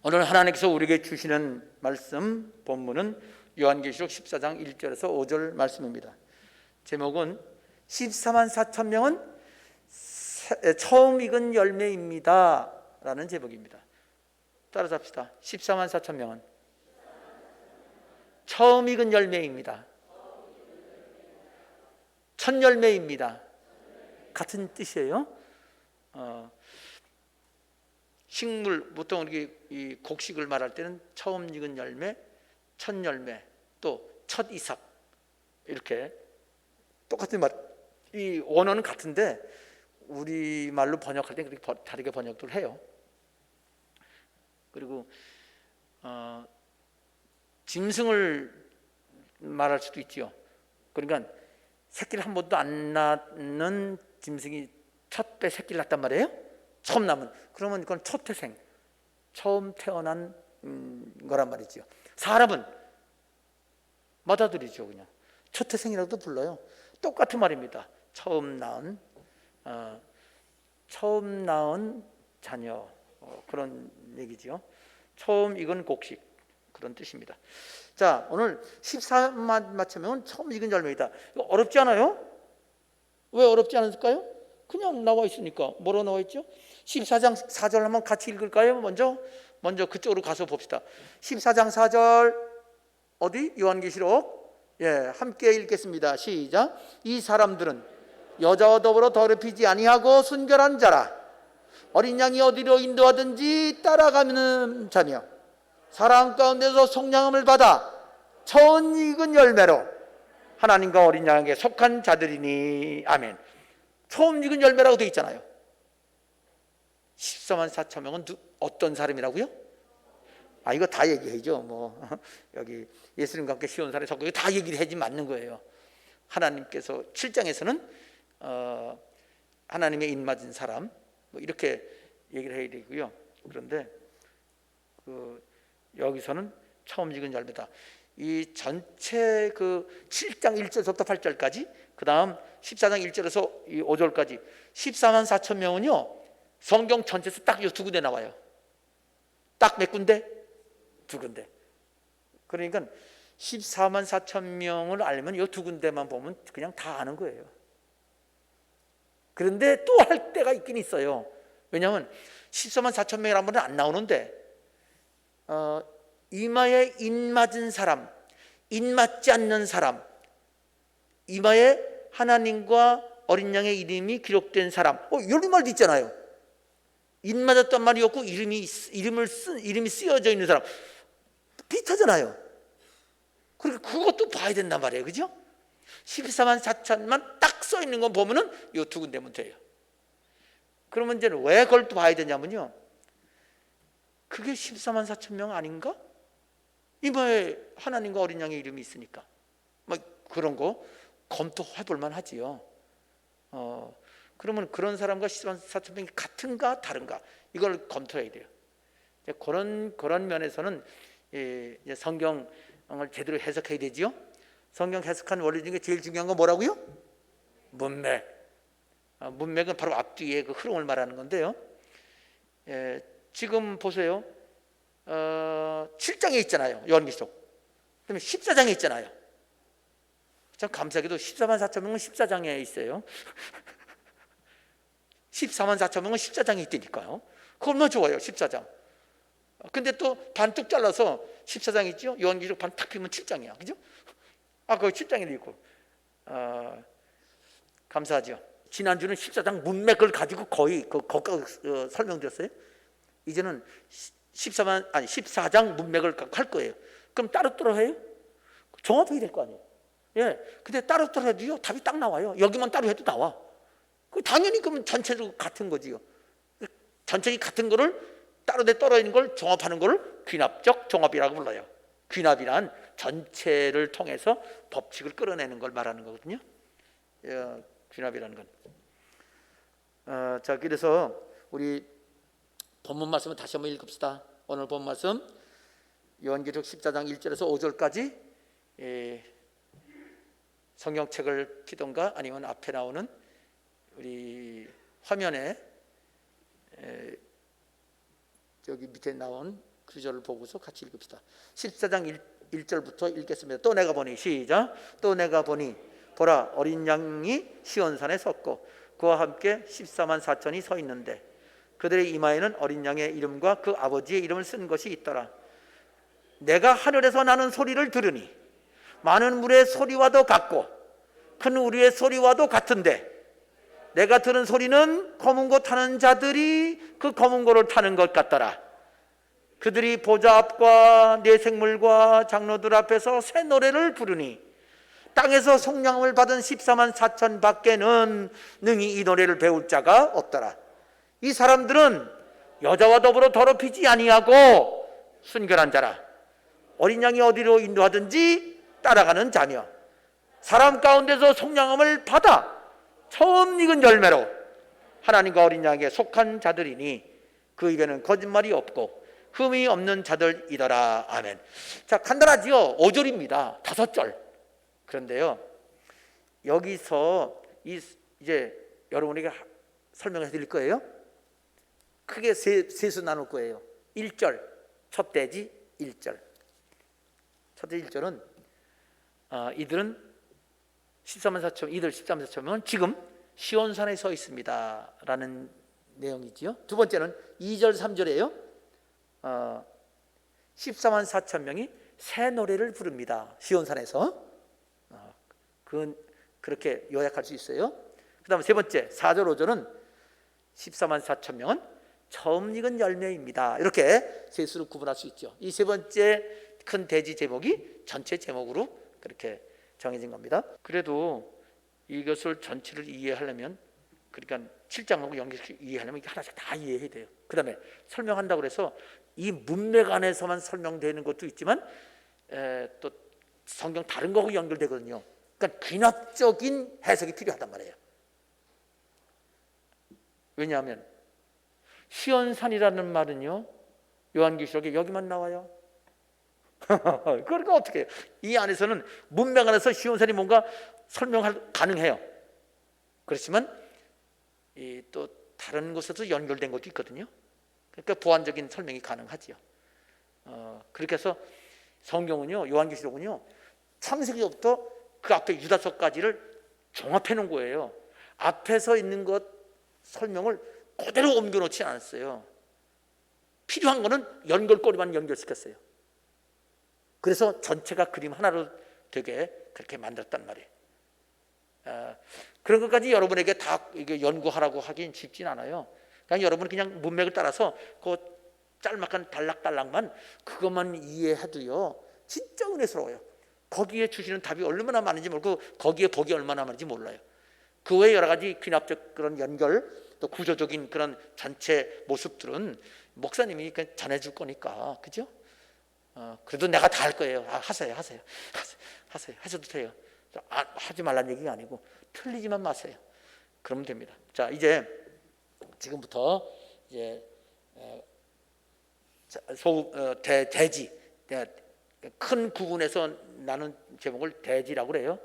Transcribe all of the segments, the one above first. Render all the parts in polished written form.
오늘 하나님께서 우리에게 주시는 말씀 본문은 요한계시록 14장 1절에서 5절 말씀입니다. 제목은 14만 4천 명은 처음 익은 열매입니다 라는 제목입니다. 따라잡시다. 14만 4천 명은 처음 익은 열매입니다. 첫 열매입니다. 같은 뜻이에요. 식물, 보통 이렇게 이 곡식을 말할 때는 처음 익은 열매, 첫 열매, 또 첫 이삭, 이렇게 똑같은 말. 이 원어는 같은데 우리 말로 번역할 때 그렇게 다르게 번역을 해요. 그리고 짐승을 말할 수도 있지요. 그러니까 새끼를 한 번도 안 낳는 짐승이 첫 배 새끼를 낳단 말이에요. 처음 낳으면, 그러면 그건 초태생, 처음 태어난 거란 말이죠. 사람은 맏아들이죠. 그냥 초태생이라고도 불러요. 똑같은 말입니다. 처음 낳은 자녀, 그런 얘기죠. 처음 익은 곡식, 그런 뜻입니다. 자, 오늘 14만 맞추면 처음 익은 열매이다. 이거 어렵지 않아요? 왜 어렵지 않을까요? 그냥 나와 있으니까. 뭐로 나와 있죠? 14장 4절 한번 같이 읽을까요? 먼저 그쪽으로 가서 봅시다. 14장 4절 어디? 요한계시록. 함께 읽겠습니다. 시작. 이 사람들은 여자와 더불어 더럽히지 아니하고 순결한 자라. 어린 양이 어디로 인도하든지 따라가는 자며 사람 가운데서 속량함을 받아 처음 익은 열매로 하나님과 어린 양에게 속한 자들이니. 아멘. 처음 익은 열매라고 되어 있잖아요. 14만 4천 명은 어떤 사람이라고요? 이거 다 얘기해죠. 여기 예수님과 함께 시온 사람이 적고 다 얘기를 해지 맞는 거예요. 하나님께서 7장에서는 하나님의 입맞은 사람, 이렇게 얘기를 해야 되고요. 그런데 여기서는 처음 익은 열매다. 이 전체 7장 1절부터 8절까지, 그 다음 14장 1절에서 5절까지 14만 4천 명은요, 성경 전체에서 딱 이 두 군데 나와요. 딱 몇 군데? 두 군데. 그러니까 14만 4천 명을 알면 이 두 군데만 보면 그냥 다 아는 거예요. 그런데 또 할 때가 있긴 있어요. 왜냐하면 14만 4천 명이라는 말은 안 나오는데 이마에 입맞은 사람, 입맞지 않는 사람, 이마에 하나님과 어린 양의 이름이 기록된 사람, 이런 말도 있잖아요. 입맞았단 말이 없고 이름이 쓰여져 있는 사람, 비슷하잖아요. 그러니까 그것도 봐야 된단 말이에요. 그죠? 14만 4천만 딱 써 있는 거 보면은 이 두 군데면 돼요. 그러면 이제 왜 그걸 또 봐야 되냐면요, 그게 14만 4천 명 아닌가? 이마에 하나님과 어린 양의 이름이 있으니까 그런 거 검토해 볼 만하지요. 그러면 그런 사람과 14만 4천 명이 같은가 다른가, 이걸 검토해야 돼요. 그런 면에서는 성경을 제대로 해석해야 되지요. 성경 해석한 원리 중에 제일 중요한 건 뭐라고요? 문맥. 문맥은 바로 앞뒤의 그 흐름을 말하는 건데요. 지금 보세요. 7장에 있잖아요. 요한계시록. 그다음에 14장에 있잖아요. 참 감사하게도 14만 4천 명은 14장에 있어요. 14만 4천 명은 14장에 있다니까요. 그거 얼마나 좋아요. 14장. 근데 또 반뚝 잘라서 14장 있죠. 요한계시록 반 탁 피면 7장이야. 그죠? 그거 7장에도 있고. 감사하죠. 지난주는 14장 문맥을 가지고 거의 설명드렸어요. 이제는 14장 문맥을 할 거예요. 그럼 따로따로 해요? 종합해야 될 거 아니에요. 근데 따로따로 해도요, 답이 딱 나와요. 여기만 따로 해도 나와. 당연히 그러면 전체적으로 같은 거지요. 전체적인 같은 거를 따로 떨어 있는 걸 종합하는 걸 귀납적 종합이라고 불러요. 귀납이란 전체를 통해서 법칙을 끌어내는 걸 말하는 거거든요. 귀납이라는 건. 자, 그래서 우리 본문 말씀을 다시 한번 읽읍시다. 오늘 본문 말씀 요한계시록 14장 1절에서 5절까지 성경책을 피던가 아니면 앞에 나오는 우리 화면에 여기 밑에 나온 구절을 보고서 같이 읽읍시다. 14장 1절부터 읽겠습니다. 또 내가 보니, 시작. 또 내가 보니 보라, 어린 양이 시온산에 섰고 그와 함께 14만 4천이 서 있는데 그들의 이마에는 어린 양의 이름과 그 아버지의 이름을 쓴 것이 있더라. 내가 하늘에서 나는 소리를 들으니 많은 물의 소리와도 같고 큰 우리의 소리와도 같은데 내가 들은 소리는 검은 고 타는 자들이 그 검은 고를 타는 것 같더라. 그들이 보좌 앞과 네 생물과 장로들 앞에서 새 노래를 부르니 땅에서 속량함을 받은 14만 4천 밖에는 능히 이 노래를 배울 자가 없더라. 이 사람들은 여자와 더불어 더럽히지 아니하고 순결한 자라. 어린 양이 어디로 인도하든지 따라가는 자며 사람 가운데서 속량함을 받아 처음 익은 열매로 하나님과 어린 양에게 속한 자들이니 그 입에는 거짓말이 없고 흠이 없는 자들이더라. 아멘. 자, 간단하지요. 5절입니다. 5절. 그런데요, 여기서 이제 여러분에게 설명해 드릴 거예요. 크게 셋으로 나눌 거예요. 1절, 첫 대지 1절. 첫 대지 1절은 이들은 14만 4천, 이들 14만 4천은 지금 시온산에 서 있습니다 라는 내용이지요. 두 번째는 2절 3절이에요 14만 4천 명이 새 노래를 부릅니다. 시온산에서. 그건 그렇게 요약할 수 있어요. 그 다음에 세 번째 4절 5절은 14만 4천 명은 처음 익은 열매입니다. 이렇게 셋으로 구분할 수 있죠. 이 세 번째 큰 대지 제목이 전체 제목으로 그렇게 정해진 겁니다. 그래도 이것을 전체를 이해하려면, 그러니까 7장하고 연결해서 이해하려면 이게 하나씩 다 이해해야 돼요. 그 다음에 설명한다고 해서 이 문맥 안에서만 설명되는 것도 있지만 또 성경 다른 거하고 연결되거든요. 그러니까 귀납적인 해석이 필요하단 말이에요. 왜냐하면 시온산이라는 말은요, 요한계시록에 여기만 나와요. 그러니까 어떻게 해요? 이 안에서는 문맥 안에서 시온산이 뭔가 설명할 가능해요. 그렇지만 또 다른 곳에서 연결된 것도 있거든요. 그러니까 보완적인 설명이 가능하지요. 그렇게 해서 성경은요, 요한계시록은요, 창세기부터 그 앞에 유다서까지를 종합해 놓은 거예요. 앞에서 있는 것 설명을 그대로 옮겨놓지 않았어요. 필요한 거는 연결고리만 연결시켰어요. 그래서 전체가 그림 하나로 되게 그렇게 만들었단 말이에요. 그런 것까지 여러분에게 다 이게 연구하라고 하긴 쉽진 않아요. 그냥 여러분 그냥 문맥을 따라서 그 짤막한 단락단락만 그것만 이해해도요, 진짜 은혜스러워요. 거기에 주시는 답이 얼마나 많은지 모르고 거기에 복이 얼마나 많은지 몰라요. 그 외에 여러 가지 귀납적 그런 연결, 또 구조적인 그런 전체 모습들은 목사님이 전해줄 거니까, 그죠? 그래도 내가 다 할 거예요. 하세요. 하셔도 돼요. 하지 말라는 얘기가 아니고 틀리지만 마세요. 그러면 됩니다. 자, 이제 지금부터 이제 대지, 큰 구분에서 나눈 제목을 대지라고 그래요.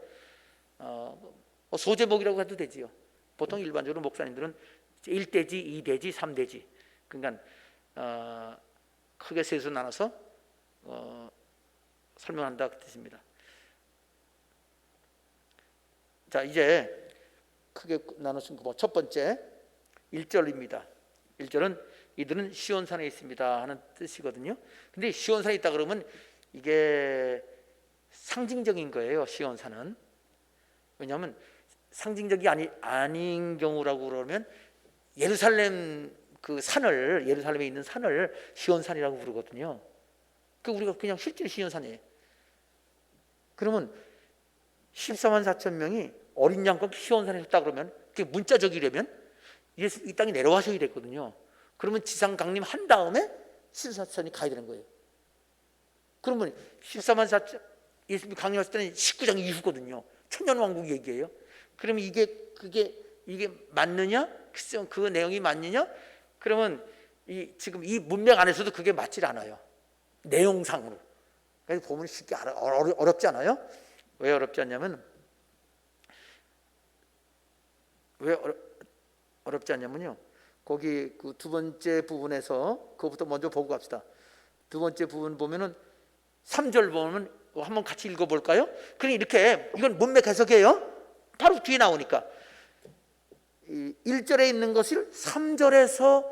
소제목이라고 해도 되지요. 보통 일반적으로 목사님들은 1대지, 2대지, 3대지, 그러니까 크게 셋으로 나눠서 설명한다 그 뜻입니다. 자, 이제 크게 나눠서 첫 번째 1절입니다. 1절은 이들은 시온산에 있습니다 하는 뜻이거든요. 근데 시온산에 있다 그러면 이게 상징적인 거예요. 시온산은. 왜냐하면 상징적이 아닌 경우라고 그러면 예루살렘 그 산을, 예루살렘에 있는 산을 시온산이라고 부르거든요. 그 우리가 그냥 실제로 시온산이에요. 그러면 14만 4천 명이 어린 양과 시온산에 있다 그러면 그게 문자적이려면 이 땅에 내려와셔야 됐거든요. 그러면 지상 강림한 다음에 시온산이 가야 되는 거예요. 그러면 14만 4천 예수님이 강림하실 때는 19장 이후거든요. 천년왕국 얘기예요. 그러면 이게 맞느냐? 그 내용이 맞느냐? 그러면 지금 이 문맥 안에서도 그게 맞질 않아요. 내용상으로. 그래서 보면 쉽게 어렵지 않아요? 왜 어렵지 않냐면 어렵지 않냐면요. 거기 그 두 번째 부분에서 그것부터 먼저 보고 갑시다. 두 번째 부분 보면은 3절 보면 한번 같이 읽어볼까요? 그러니 이렇게 이건 문맥 해석이에요. 바로 뒤에 나오니까 1절에 있는 것을 3절에서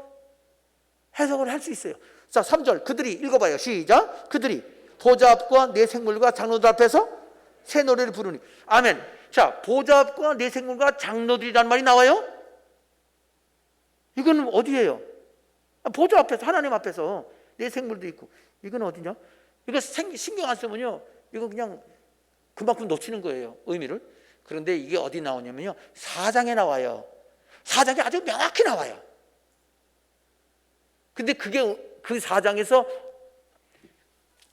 해석을 할 수 있어요. 자, 3절 그들이 읽어봐요. 시작. 그들이 보좌 앞과 네 생물과 장로들 앞에서 새 노래를 부르니. 아멘. 자, 보좌 앞과 네 생물과 장로들이라는 말이 나와요. 이건 어디예요? 보좌 앞에서, 하나님 앞에서 네 생물도 있고. 이건 어디냐? 이거 신경 안 쓰면요, 이거 그냥 그만큼 놓치는 거예요, 의미를. 그런데 이게 어디 나오냐면요, 4장에 나와요. 4장에 아주 명확히 나와요. 근데 그게 그 4장에서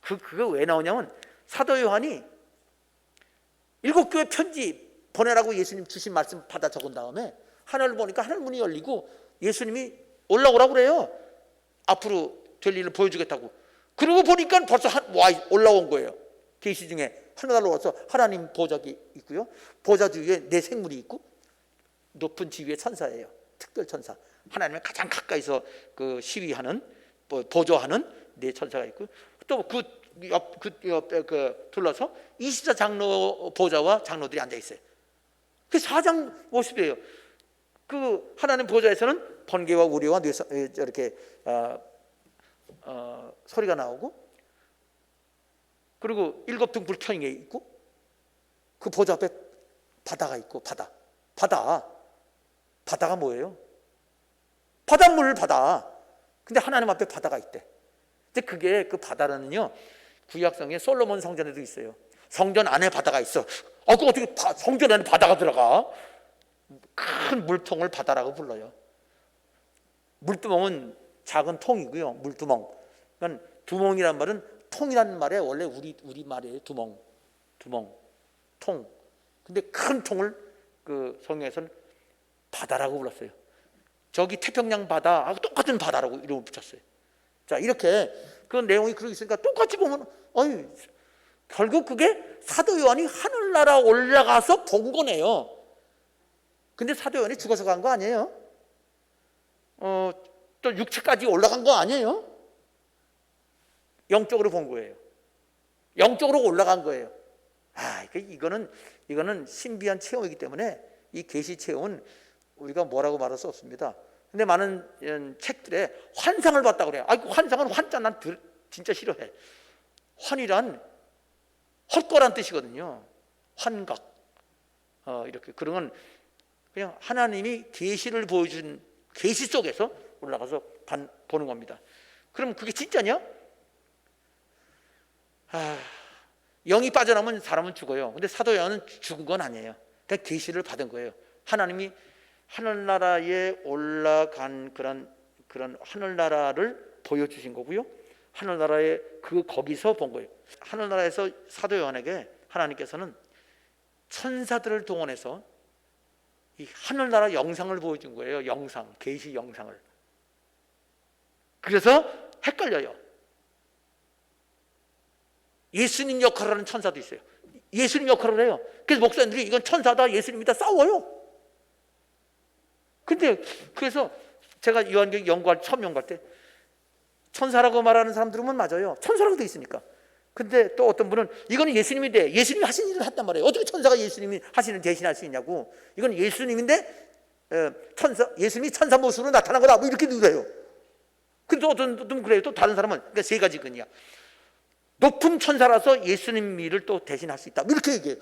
그거 왜 나오냐면, 사도 요한이 7교회 편지 보내라고 예수님 주신 말씀 받아 적은 다음에 하늘을 보니까 하늘 문이 열리고 예수님이 올라오라고 그래요. 앞으로 될 일을 보여주겠다고. 그러고 보니까 벌써 올라온 거예요. 계시 중에 하늘나라로 와서 하나님 보좌가 있고요, 보좌 주위에 네 생물이 있고 높은 지위의 천사예요. 특별 천사, 하나님의 가장 가까이서 그 시위하는, 보조하는 네 천사가 있고, 또 그 옆에 둘러서 24장로 보좌와 장로들이 앉아 있어요. 그 4장 모습이에요. 그 하나님 보좌에서는 번개와 우리와 이렇게 소리가 나오고, 그리고 7등 불편이 있고, 그 보좌 앞에 바다가 있고. 바다가 뭐예요? 바닷물 바다. 근데 하나님 앞에 바다가 있대. 근데 그게, 그 바다는요, 구약성에 솔로몬 성전에도 있어요. 성전 안에 바다가 있어. 그 어떻게 성전 안에 바다가 들어가? 큰 물통을 바다라고 불러요. 물두멍은 작은 통이고요, 물두멍. 그러니까 두멍이란 말은, 통이라는 말에 원래 우리 말이에요. 두멍, 통. 근데 큰 통을 그 성경에서는 바다라고 불렀어요. 저기 태평양 바다하고 똑같은 바다라고 이름을 붙였어요. 자, 이렇게 그 내용이 그러고 있으니까 똑같이 보면, 결국 그게 사도 요한이 하늘나라 올라가서 본 거네요. 근데 사도 요한이 죽어서 간 거 아니에요. 또 육체까지 올라간 거 아니에요. 영적으로 본 거예요. 영적으로 올라간 거예요. 이거는 신비한 체험이기 때문에 이 계시 체험은 우리가 뭐라고 말할 수 없습니다. 근데 많은 책들에 환상을 봤다고 그래요. 환상은 환자 난 진짜 싫어해. 환이란 헛거란 뜻이거든요. 환각. 이렇게 그런 건 그냥 하나님이 계시를 보여준 계시 속에서 올라가서 보는 겁니다. 그럼 그게 진짜냐? 영이 빠져나오면 사람은 죽어요. 근데 사도 요한은 죽은 건 아니에요. 그냥 계시를 받은 거예요. 하나님이 하늘나라에 올라간 그런 하늘나라를 보여주신 거고요, 하늘나라에 거기서 본 거예요. 하늘나라에서 사도 요한에게 하나님께서는 천사들을 동원해서 이 하늘나라 영상을 보여준 거예요. 영상, 계시 영상을. 그래서 헷갈려요. 예수님 역할을 하는 천사도 있어요. 예수님 역할을 해요. 그래서 목사님들이 이건 천사다, 예수님이다 싸워요. 근데 그래서 제가 요한계시록 처음 연구할 때 천사라고 말하는 사람들은 맞아요. 천사라고 돼 있으니까. 근데 또 어떤 분은 이거는 예수님인데, 예수님이 하신 일을 했단 말이에요. 어떻게 천사가 예수님이 하시는 대신할 수 있냐고. 이건 예수님인데 예수님이 천사 모습으로 나타난 거다, 뭐 이렇게 누려요. 근데 어떤 분은 그래요. 또 다른 사람은, 그러니까 세 가지 근이야. 높은 천사라서 예수님 일을 또 대신할 수 있다, 뭐 이렇게 얘기해요.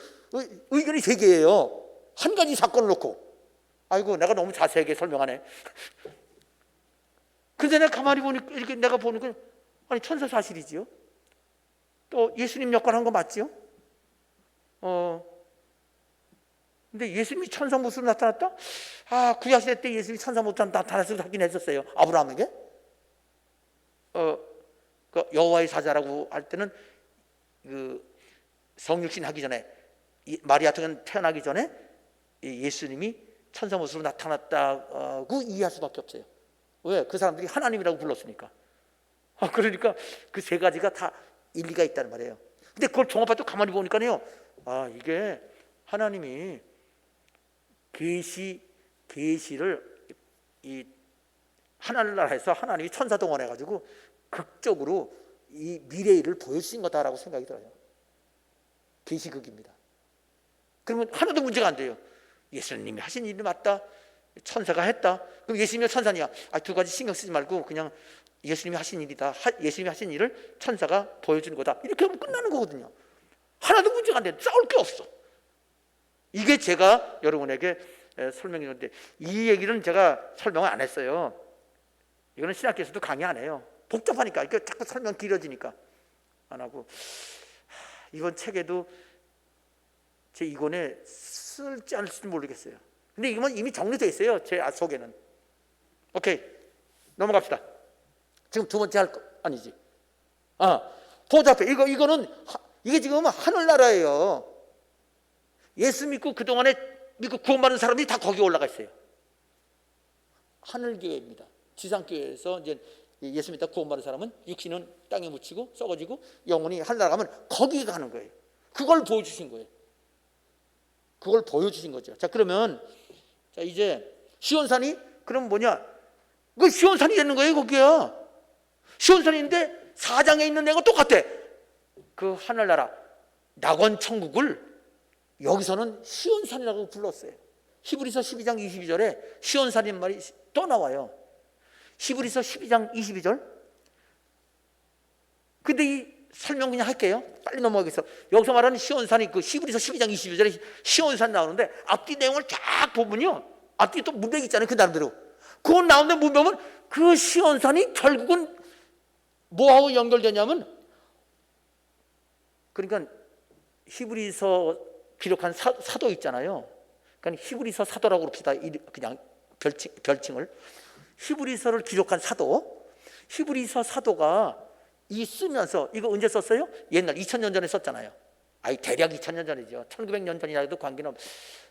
의견이 세 개예요. 한 가지 사건을 놓고. 내가 너무 자세하게 설명하네. 근데 내가 가만히 보니까, 이렇게 내가 보니까, 천사 사실이지요. 또 예수님 역할 한 거 맞지요? 근데 예수님이 천사 모습으로 나타났다? 구약시대 때 예수님이 천사 모습으로 나타나서 하긴 했었어요. 아브라함에게. 그 여호와의 사자라고 할 때는 그 성육신 하기 전에, 마리아 태어나기 전에 예수님이 천사 모습으로 나타났다고 이해할 수밖에 없어요. 왜? 그 사람들이 하나님이라고 불렀으니까. 그러니까 그 세 가지가 다 일리가 있다는 말이에요. 근데 그걸 종합해서 가만히 보니까요, 이게 하나님이 계시를 이 하늘나라에서 하나님이 천사 동원해가지고 극적으로 이 미래를 보여주신 거다라고 생각이 들어요. 계시극입니다. 그러면 하나도 문제가 안 돼요. 예수님이 하신 일이 맞다, 천사가 했다, 그럼 예수님이 천사냐? 두 가지 신경 쓰지 말고 그냥 예수님이 하신 일이다, 예수님이 하신 일을 천사가 보여주는 거다, 이렇게 하면 끝나는 거거든요. 하나도 문제가 안 돼. 싸울 게 없어. 이게 제가 여러분에게 설명해 줬는데, 이 얘기는 제가 설명을 안 했어요. 이거는 신학교에서도 강의 안 해요. 복잡하니까, 이게 자꾸 설명 길어지니까 안 하고. 이번 책에도 제 이권에 쓸지 않을지 모르겠어요. 근데 이건 이미 정리되어 있어요, 제 속에는. 오케이, 넘어갑시다. 지금 두 번째 할 거 아니지? 보좌 앞에 이거는 이게 지금 하늘나라예요. 예수 믿고 그동안에 믿고 구원받은 사람들이 다 거기 올라가 있어요. 하늘교회입니다. 지상교회에서 이제 예수 믿다 구원받은 사람은 육신은 땅에 묻히고 썩어지고 영혼이 하늘나라 가면 거기 가는 거예요. 그걸 보여주신 거예요. 그걸 보여주신 거죠. 자, 그러면 자, 이제 시온산이 그럼 뭐냐? 그 시온산이 되는 거예요, 거기야. 시온산인데 사장에 있는 애가 똑같아. 그 하늘나라 낙원 천국을 여기서는 시온산이라고 불렀어요. 히브리서 12장 22절에 시온산이라는 말이 또 나와요. 히브리서 12장 22절. 근데 이 설명 그냥 할게요. 빨리 넘어가겠어. 여기서 말하는 시온산이 그 히브리서 12장 22절에 시온산 나오는데 앞뒤 내용을 쫙 보면요, 앞뒤 또 문맥이 있잖아요, 그 나름대로. 그거 나오는데 문맥은 그 시온산이 결국은 뭐하고 연결되냐면, 그러니까 히브리서 기록한 사도 있잖아요. 그러니까 히브리서 사도라고 그럽시다. 그냥 별칭을. 히브리서를 기록한 사도, 히브리서 사도가 이 쓰면서, 이거 언제 썼어요? 옛날 2000년 전에 썼잖아요. 대략 2000년 전이죠. 1900년 전이라도 관계는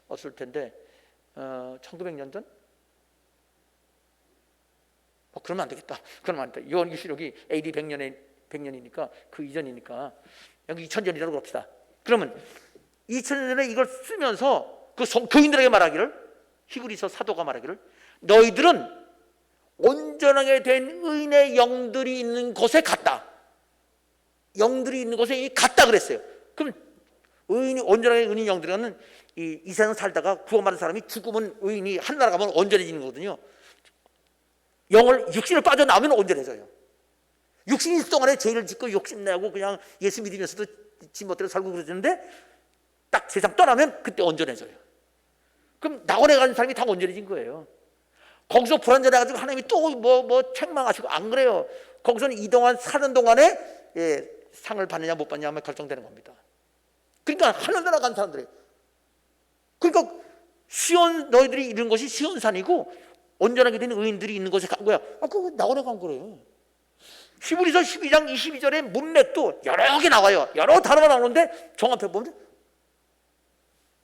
없을 텐데 1900년 전? 그러면 안 되겠다. 그러면 안 돼. 요한계시록이 AD 100년이니까 그 이전이니까 여기 2000년이라고 그럽시다. 그러면 2000년 전에 이걸 쓰면서 그 교인들에게 말하기를, 히브리서 사도가 말하기를, 너희들은 온전하게 된 의인의 영들이 있는 곳에 갔다. 영들이 있는 곳에 갔다 그랬어요. 그럼 온전하게 의인 영들은 이 세상 살다가 구원받은 사람이 죽으면, 의인이 하늘나라 가면 온전해지는 거거든요. 육신을 빠져나오면 온전해져요. 육신이 있을 동안에 죄를 짓고 욕심내고 그냥 예수 믿으면서도 지멋대로 살고 그러는데 딱 세상 떠나면 그때 온전해져요. 그럼 낙원에 가는 사람이 다 온전해진 거예요. 거기서 불완전해가지고 하나님이 또 뭐 책망하시고, 안 그래요. 거기서는 이동안 사는 동안에 상을 받느냐 못 받느냐 하면 결정되는 겁니다. 그러니까 하늘나라 간 사람들이, 그러니까 너희들이 이런 것이 시온산이고 온전하게 된 의인들이 있는 곳에 간 거야. 그거 낙원에 간 거래요. 히브리서 12장 22절의 문맥도 여러 개 나와요. 여러 단어가 나오는데 종합해 보면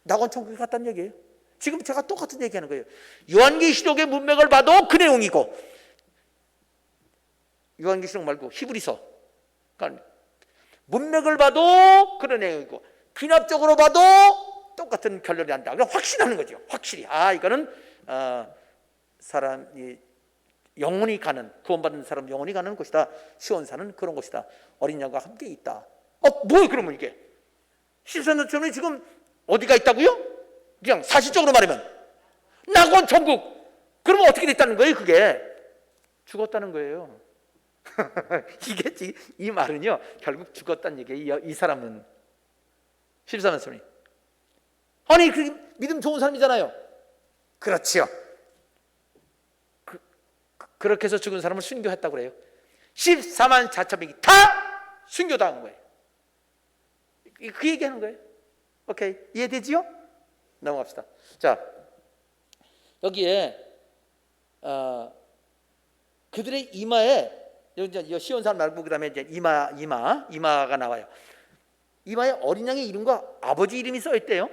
낙원 천국에 갔다는 얘기예요. 지금 제가 똑같은 얘기하는 거예요. 요한계시록의 문맥을 봐도 그 내용이고, 요한계시록 말고 히브리서, 그러니까 문맥을 봐도 그런 내용이고, 귀납적으로 봐도 똑같은 결론이 난다. 그러니까 확신하는 거죠. 확실히 이거는 사람이 영혼이 가는, 구원받은 사람 영혼이 가는 곳이다. 시온산은 그런 곳이다. 어린 양과 함께 있다. 뭐예요 그러면 이게? 14년쯤에 지금 어디가 있다고요? 그냥 사실적으로 말하면 낙원 천국. 그러면 어떻게 됐다는 거예요? 그게 죽었다는 거예요. 이게 이 말은요 결국 죽었다는 얘기예요. 이 사람은 14년쯤이 아니 그 믿음 좋은 사람이잖아요. 그렇지요. 그렇게 해서 죽은 사람을 순교했다고 그래요. 14만 4천 명이 다 순교당한 거예요. 그 얘기하는 거예요. 오케이, 이해되지요? 넘어갑시다. 자, 여기에 그들의 이마에 이제 시온산 말고 그다음에 이제 이마가 나와요. 이마에 어린 양의 이름과 아버지 이름이 써 있대요.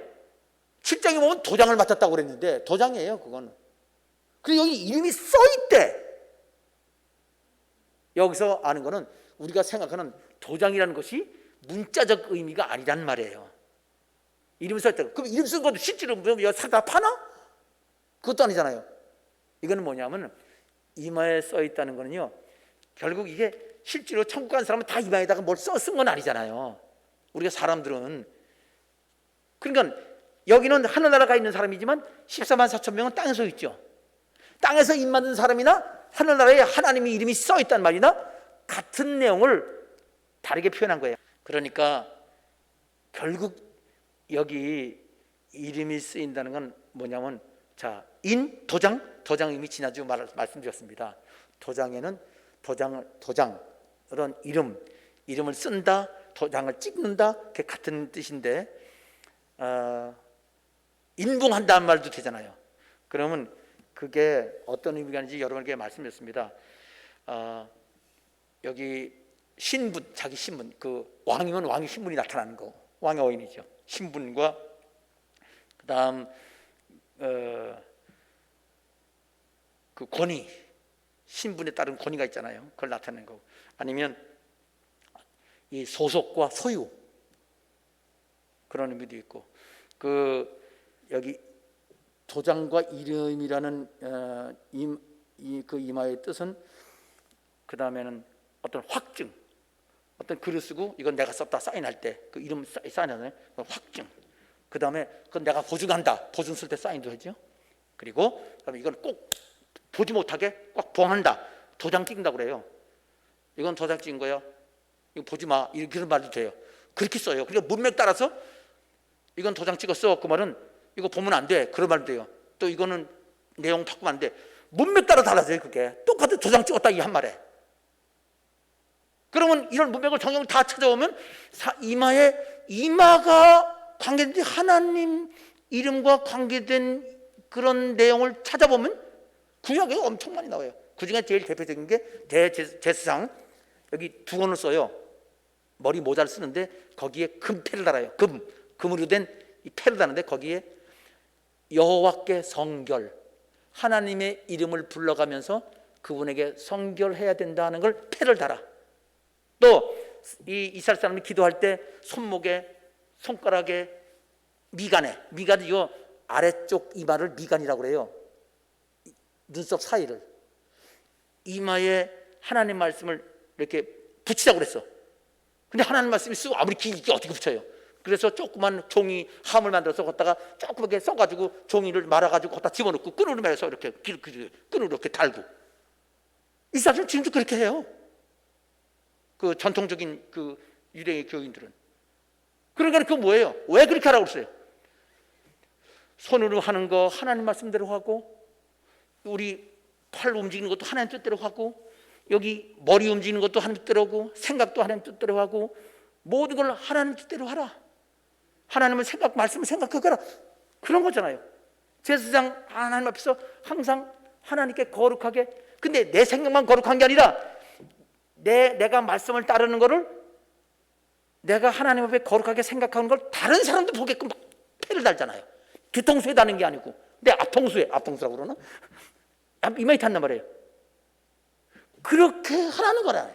7장에 보면 도장을 맡았다고 그랬는데 도장이에요, 그건. 그리고 여기 이름이 써 있대. 여기서 아는 거는 우리가 생각하는 도장이라는 것이 문자적 의미가 아니란 말이에요. 이름이 써 있다. 그럼 이름 쓴 것도 실제로 사다 파나? 그것도 아니잖아요. 이거는 뭐냐면 이마에 써 있다는 거는요, 결국 이게 실제로 천국 간 사람은 다 이마에다가 뭘 쓴 건 아니잖아요. 우리가 사람들은. 그러니까 여기는 하늘나라 가 있는 사람이지만 14만 4천 명은 땅에서 있죠. 땅에서 입 맞은 사람이나 하늘나라에 하나님의 이름이 써 있단 말이나 같은 내용을 다르게 표현한 거예요. 그러니까 결국 여기 이름이 쓰인다는 건 뭐냐면, 자, 도장 이미 지난주 말씀드렸습니다. 도장에는 도장 그런 이름을 쓴다, 도장을 찍는다, 그게 같은 뜻인데 인봉한다는 말도 되잖아요. 그러면 그게 어떤 의미가 있는지 여러분에게 말씀드렸습니다. 여기 신분, 자기 신분, 그 왕이면 왕의 신분이 나타나는 거, 왕의 어인이죠. 신분과 그다음 그 권위, 신분에 따른 권위가 있잖아요. 그걸 나타내는 거고, 아니면 이 소속과 소유, 그런 의미도 있고, 그 여기 도장과 이름이라는 그 이마의 뜻은, 그 다음에는 어떤 확증, 어떤 글을 쓰고 이건 내가 썼다 사인할 때 그 이름 사인하잖아요. 확증. 그 다음에 그건 내가 보증한다, 보증 쓸 때 사인도 하죠. 그리고 그다음에 이건 꼭 보지 못하게 꽉 봉한다, 도장 찍는다고 그래요. 이건 도장 찍은 거야, 이거 보지 마, 이런 말도 돼요. 그렇게 써요. 그러니까 문맥 따라서 이건 도장 찍었어, 그 말은 이거 보면 안 돼, 그런 말도 돼요. 또 이거는 내용 바꾸면 안 돼. 문맥 따라 달라져요. 그게 똑같은 도장 찍었다 이 한 말에. 그러면 이런 문맥을 정형을 다 찾아오면 이마가 관계된 하나님 이름과 관계된 그런 내용을 찾아보면 구약에 엄청 많이 나와요. 그중에 제일 대표적인 게 대제사장, 여기 두 권을 써요. 머리 모자를 쓰는데 거기에 금패를 달아요. 금으로 된 이 패를 다는데 거기에 여호와께 성결, 하나님의 이름을 불러가면서 그분에게 성결해야 된다는 걸 패를 달아. 또 이 이스라엘 사람이 기도할 때 손목에, 손가락에, 미간이 요 아래쪽 이마를 미간이라고 그래요. 눈썹 사이를, 이마에 하나님 말씀을 이렇게 붙이자고 그랬어. 근데 하나님 말씀이 쓰고 아무리 길게 어떻게 붙여요? 그래서 조그만 종이 함을 만들어서 걷다가 조그맣게 써가지고 종이를 말아가지고 걷다 집어넣고 끈으로 매서 이렇게 끈으로 이렇게 달고. 이스라엘 지금도 그렇게 해요. 그 전통적인 그 유대의 교인들은. 그러니까 그 뭐예요? 왜 그렇게 하라고 그랬어요? 손으로 하는 거 하나님 말씀대로 하고, 우리 팔 움직이는 것도 하나님 뜻대로 하고, 여기 머리 움직이는 것도 하나님 뜻대로 하고, 생각도 하나님 뜻대로 하고, 모든 걸 하나님 뜻대로 하라. 하나님의 말씀을 생각하거라. 그런 거잖아요. 제사장 하나님 앞에서 항상 하나님께 거룩하게. 근데 내 생각만 거룩한 게 아니라 내가 말씀을 따르는 거를, 내가 하나님 앞에 거룩하게 생각하는 걸 다른 사람도 보게끔 패를 달잖아요. 뒤통수에 다는 게 아니고, 내 앞통수라고 그러나? 이마에 닿는 말이에요. 그렇게 하라는 거라.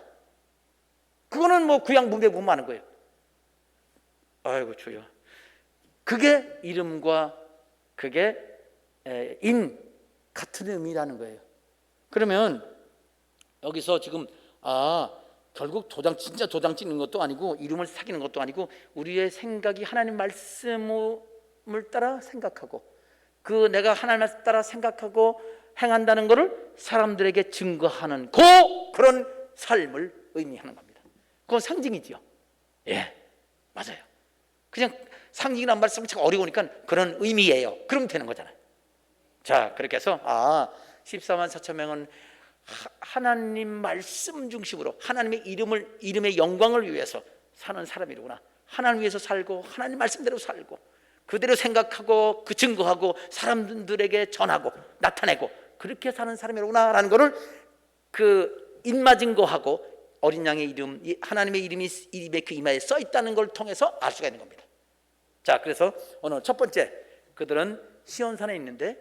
그거는 뭐 구약 문맥 보면 아는 거예요. 아이고 주여. 그게 이름과 그게 같은 의미라는 거예요. 그러면 여기서 지금 결국 진짜 도장 찍는 것도 아니고 이름을 사귀는 것도 아니고, 우리의 생각이 하나님 말씀을 따라 생각하고, 그 내가 하나님 말씀 따라 생각하고 행한다는 것을 사람들에게 증거하는 그런 삶을 의미하는 겁니다. 그건 상징이지요. 예, 맞아요. 그냥 상징이란 말씀은 참 어려우니까 그런 의미예요. 그러면 되는 거잖아요. 자, 그렇게 해서 14만 4천 명은 하나님 말씀 중심으로 하나님의 이름의 영광을 위해서 사는 사람이로구나. 하나님 위해서 살고 하나님 말씀대로 살고 그대로 생각하고 그 증거하고 사람들에게 전하고 나타내고 그렇게 사는 사람이로구나 라는 것을 그 입맞은 거하고 어린 양의 이름, 하나님의 이름이 그 이마에 써 있다는 걸 통해서 알 수가 있는 겁니다. 자, 그래서 오늘 첫 번째, 그들은 시온산에 있는데,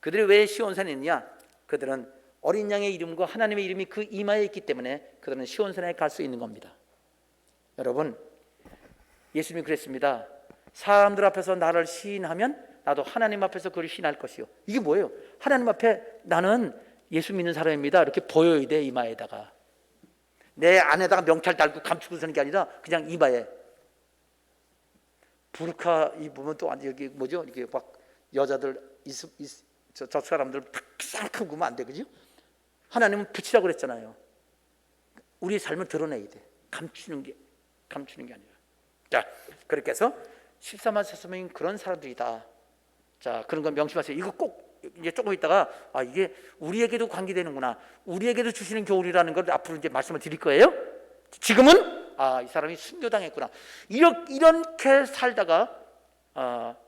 그들이 왜 시온산에 있느냐? 그들은 어린 양의 이름과 하나님의 이름이 그 이마에 있기 때문에 그들은 시온산에 갈 수 있는 겁니다. 여러분, 예수님이 그랬습니다. 사람들 앞에서 나를 시인하면 나도 하나님 앞에서 그를 시인할 것이요. 이게 뭐예요? 하나님 앞에 나는 예수 믿는 사람입니다 이렇게 보여야 돼, 이마에다가. 내 안에다가 명찰 달고 감추고 서는 게 아니라 그냥 이마에 부르카 입으면 또 여기 뭐죠? 이게 막 여자들 저 사람들 싹 크고 안 돼, 그죠? 하나님은 붙이라고 그랬잖아요. 우리 삶을 드러내야 돼. 감추는 게 아니라. 자, 그렇게 해서 14만 4천 명인 그런 사람들이다. 자, 그런 건 명심하세요. 이거 꼭 이제 조금 있다가 이게 우리에게도 관계되는구나. 우리에게도 주시는 교훈이라는 걸 앞으로 이제 말씀을 드릴 거예요. 지금은 이 사람이 순교당했구나. 이렇게 살다가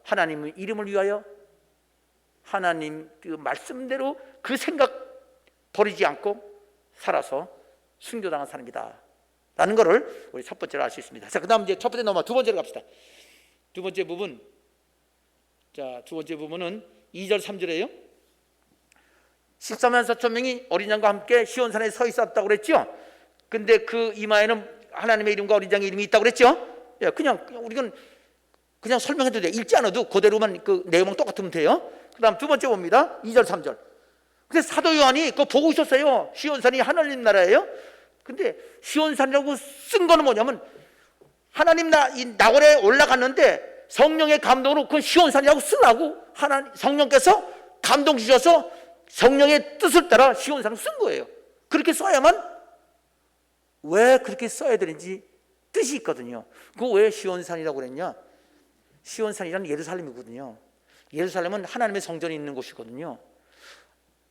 하나님의 이름을 위하여 하나님 그 말씀대로 그 생각 버리지 않고 살아서 순교당한 사람이다 라는 것을 우리 첫 번째로 알 수 있습니다. 자, 그 다음 이제 첫 번째 넘어가 두 번째로 갑시다. 두 번째 부분. 자, 두 번째 부분은 2절 3절이에요 14만 4천 명이 어린 양과 함께 시온산에 서 있었다고 그랬죠. 근데 그 이마에는 하나님의 이름과 어린 양의 이름이 있다고 그랬죠. 그냥 우리는 그냥 설명해도 돼. 읽지 않아도 그대로만 그 내용은 똑같으면 돼요. 그 다음 두 번째 봅니다. 2절 3절. 근데 사도 요한이 그거 보고 있었어요. 시온산이 하나님 나라예요. 근데 시온산이라고 쓴 거는 뭐냐면 하나님 낙원에 올라갔는데 성령의 감동으로 그 시온산이라고 쓰라고 성령께서 감동 주셔서 성령의 뜻을 따라 시온산을 쓴 거예요. 그렇게 써야만 왜 그렇게 써야 되는지 뜻이 있거든요. 그거 왜 시온산이라고 그랬냐? 시온산이란 예루살렘이거든요. 예루살렘은 하나님의 성전이 있는 곳이거든요.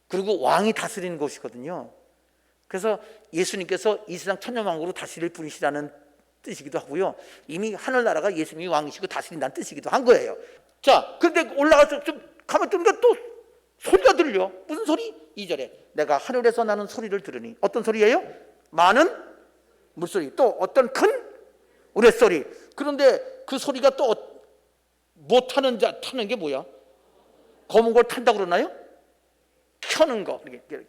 그리고 왕이 다스리는 곳이거든요. 그래서 예수님께서 이 세상 천년왕국으로 다스릴 분이시라는 뜻이기도 하고요. 이미 하늘나라가 예수님이 왕이시고 다스린다는 뜻이기도 한 거예요. 자, 근데 올라가서 좀 가만 두니까 또 소리가 들려. 무슨 소리? 2절에 내가 하늘에서 나는 소리를 들으니 어떤 소리예요? 많은 물소리, 또 어떤 큰 우레소리. 그런데 그 소리가 또 뭐 타는 게 뭐야? 검은 걸 탄다고 그러나요? 켜는 거,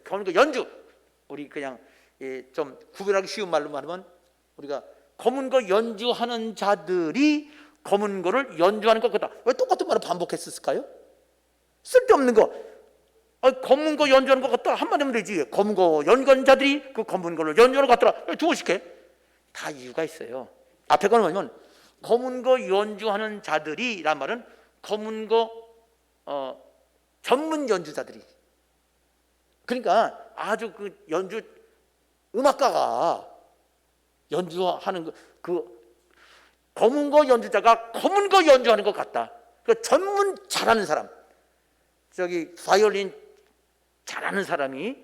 켜는 거 연주. 우리 그냥 좀 구별하기 쉬운 말로 말하면 우리가 검은 거 연주하는 자들이 검은 거를 연주하는 것 같다. 왜 똑같은 말을 반복했을까요? 쓸데없는 거. 검은 거 연주하는 것 같다. 한마디 하면 되지. 검은 거 연주하는 자들이 그 검은 거를 연주하는 것 같더라. 두 번씩 해. 다 이유가 있어요. 앞에 거는 뭐냐면 검은 거 연주하는 자들이 란 말은 검은 거 전문 연주자들이. 그러니까 아주 그 연주 음악가가 연주하는 그 검은 거 연주자가 검은 거 연주하는 것 같다. 그 전문 잘하는 사람, 저기 바이올린 잘하는 사람이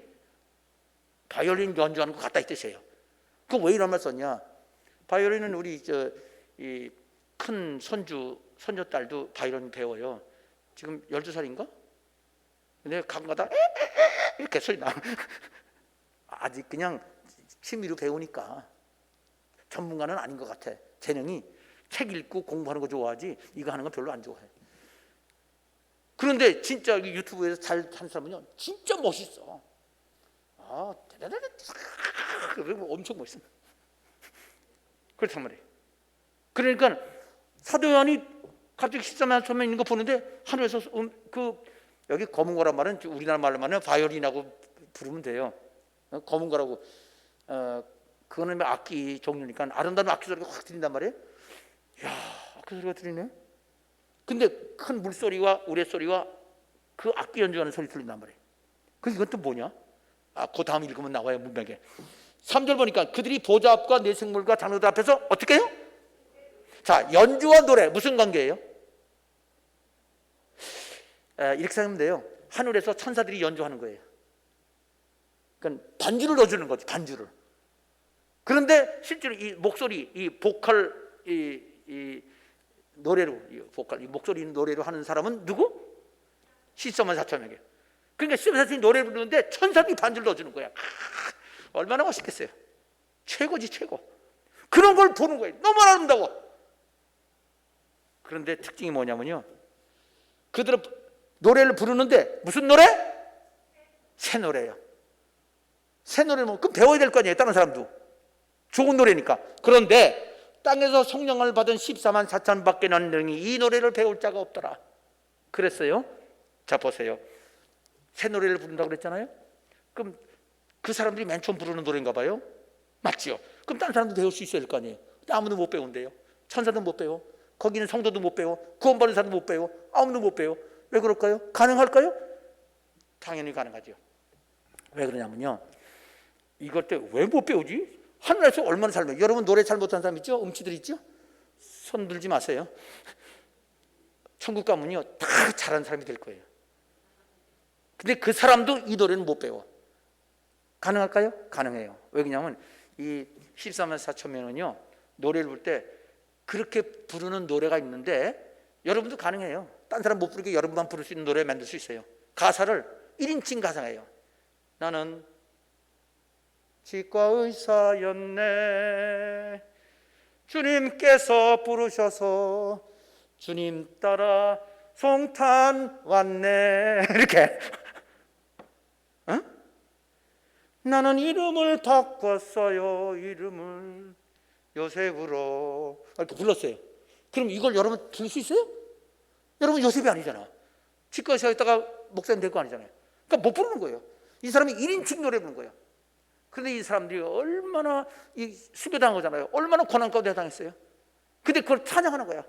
바이올린 연주하는 것 같다 이 뜻이에요. 그 왜 이런 말 썼냐? 바이올린은 우리 이 큰 손주딸도 바이올린 배워요. 지금 12살인가? 근데 가끔가다 이렇게 소리 나. 아직 그냥 취미로 배우니까 전문가는 아닌 것 같아. 재능이 책 읽고 공부하는 거 좋아하지 이거 하는 건 별로 안 좋아해. 그런데 진짜 유튜브에서 잘 하는 사람은요 진짜 멋있어. 대단하다. 엄청 멋있어. 그렇단 말이에요. 그러니까 사도 요한이 갑자기 14만 4천 명 있는 거 보는데 하늘에서 여기 검은 거란 말은 우리나라 말로 말하면 바이올린하고 부르면 돼요. 검은 거라고. 그거는 악기 종류니까 아름다운 악기 소리가 확 들린단 말이에요. 이야, 악기 소리가 들리네. 근데 큰 물소리와 우레소리와 그 악기 연주하는 소리 들린단 말이에요. 이건 또 뭐냐? 그 다음 읽으면 나와요. 문맥에 3절 보니까 그들이 보좌 앞과 네 생물과 장로들 앞에서 어떻게 해요? 자, 연주와 노래 무슨 관계예요? 이렇게 생각하면 돼요. 하늘에서 천사들이 연주하는 거예요. 그러니까 반주를 넣어주는 거지, 반주를. 그런데 실제로 이 목소리, 이 보컬, 이 노래로, 이 목소리 노래로 하는 사람은 누구? 14만 4천 명이에요. 그러니까 14만 4천 명이 노래를 부르는데 천사들이 반주를 넣어주는 거야. 얼마나 멋있겠어요. 최고지, 최고. 그런 걸 보는 거예요. 너무 아름다워. 그런데 특징이 뭐냐면요, 그들은 노래를 부르는데 무슨 노래? 새 노래예요. 새 노래는 그럼 배워야 될 거 아니에요. 다른 사람도 좋은 노래니까. 그런데 땅에서 성령을 받은 14만 4천 밖에 난 능히 이 노래를 배울 자가 없더라 그랬어요. 자, 보세요. 새 노래를 부른다고 그랬잖아요. 그럼 그 사람들이 맨 처음 부르는 노래인가 봐요. 맞지요? 그럼 다른 사람도 배울 수 있어야 될 거 아니에요? 근데 아무도 못 배운대요. 천사도 못 배워, 거기는 성도도 못 배워, 구원받은 사람도 못 배워, 아무도 못 배워. 왜 그럴까요? 가능할까요? 당연히 가능하죠. 왜 그러냐면요, 이것 때문에 왜 못 배우지? 하늘에서 얼마나 잘 배워. 여러분 노래 잘 못하는 사람 있죠? 음치들 있죠? 손 들지 마세요. 천국 가면요 다 잘하는 사람이 될 거예요. 근데 그 사람도 이 노래는 못 배워. 가능할까요? 가능해요. 왜 그러냐면 이 14만 4천 명은요 노래를 부를 때 그렇게 부르는 노래가 있는데 여러분도 가능해요. 딴 사람 못 부르게 여러분만 부를 수 있는 노래 만들 수 있어요. 가사를 1인칭 가사예요. 나는 치과 의사였네, 주님께서 부르셔서 주님 따라 송탄 왔네. 이렇게. 어? 나는 이름을 바꿨어요. 이름을 요셉으로. 이렇게 불렀어요. 그럼 이걸 여러분 들을 수 있어요? 여러분 요셉이 아니잖아. 치과 의사였다가 목사님 될 거 아니잖아요. 그러니까 못 부르는 거예요. 이 사람이 1인칭 노래 부르는 거예요. 그런데 이 사람들이 얼마나 수배당한 거잖아요. 얼마나 고난 가운데 당했어요. 근데 그걸 찬양하는 거야.